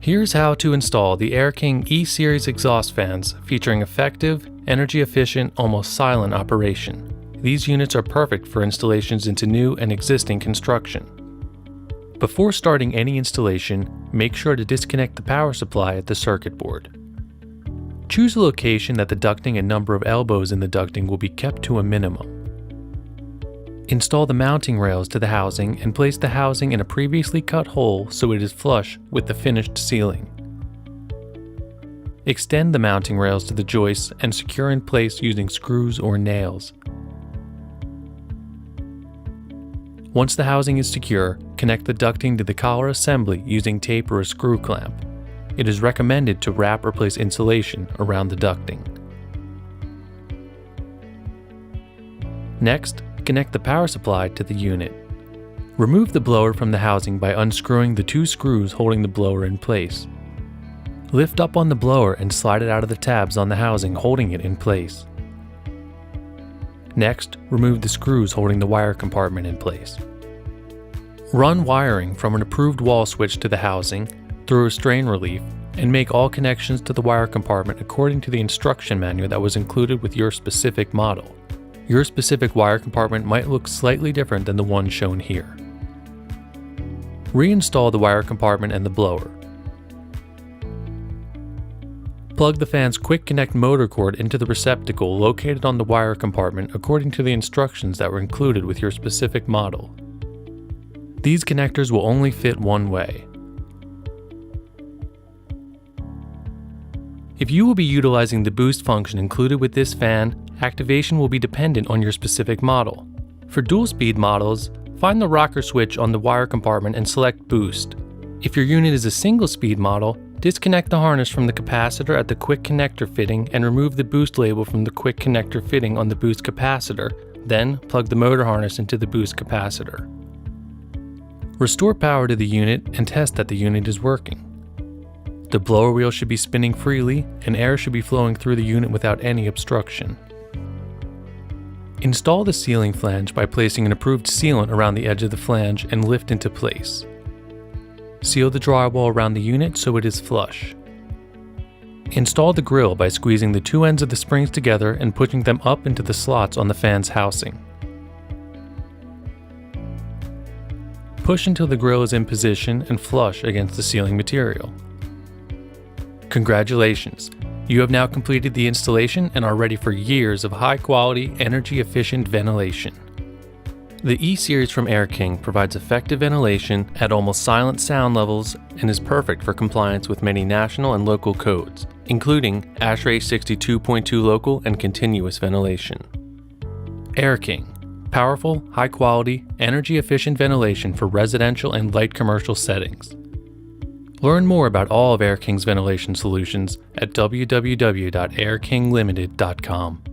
Here's how to install the Air King E-Series exhaust fans featuring effective, energy-efficient, almost silent operation. These units are perfect for installations into new and existing construction. Before starting any installation, make sure to disconnect the power supply at the circuit board. Choose a location that the ducting and number of elbows in the ducting will be kept to a minimum. Install the mounting rails to the housing and place the housing in a previously cut hole so it is flush with the finished ceiling. Extend the mounting rails to the joists and secure in place using screws or nails. Once the housing is secure, connect the ducting to the collar assembly using tape or a screw clamp. It is recommended to wrap or place insulation around the ducting. Next, connect the power supply to the unit. Remove the blower from the housing by unscrewing the two screws holding the blower in place. Lift up on the blower and slide it out of the tabs on the housing holding it in place. Next, remove the screws holding the wire compartment in place. Run wiring from an approved wall switch to the housing through a strain relief and make all connections to the wire compartment according to the instruction manual that was included with your specific model. Your specific wire compartment might look slightly different than the one shown here. Reinstall the wire compartment and the blower. Plug the fan's quick connect motor cord into the receptacle located on the wire compartment according to the instructions that were included with your specific model. These connectors will only fit one way. If you will be utilizing the boost function included with this fan, activation will be dependent on your specific model. For dual-speed models, find the rocker switch on the wire compartment and select Boost. If your unit is a single-speed model, disconnect the harness from the capacitor at the quick connector fitting and remove the boost label from the quick connector fitting on the boost capacitor, then plug the motor harness into the boost capacitor. Restore power to the unit and test that the unit is working. The blower wheel should be spinning freely and air should be flowing through the unit without any obstruction. Install the sealing flange by placing an approved sealant around the edge of the flange and lift into place. Seal the drywall around the unit so it is flush. Install the grill by squeezing the two ends of the springs together and pushing them up into the slots on the fan's housing. Push until the grill is in position and flush against the sealing material. Congratulations! You have now completed the installation and are ready for years of high-quality, energy-efficient ventilation. The E-Series from Air King provides effective ventilation at almost silent sound levels and is perfect for compliance with many national and local codes, including ASHRAE 62.2 local and continuous ventilation. Air King. Powerful, high-quality, energy-efficient ventilation for residential and light commercial settings. Learn more about all of Air King's ventilation solutions at www.airkinglimited.com.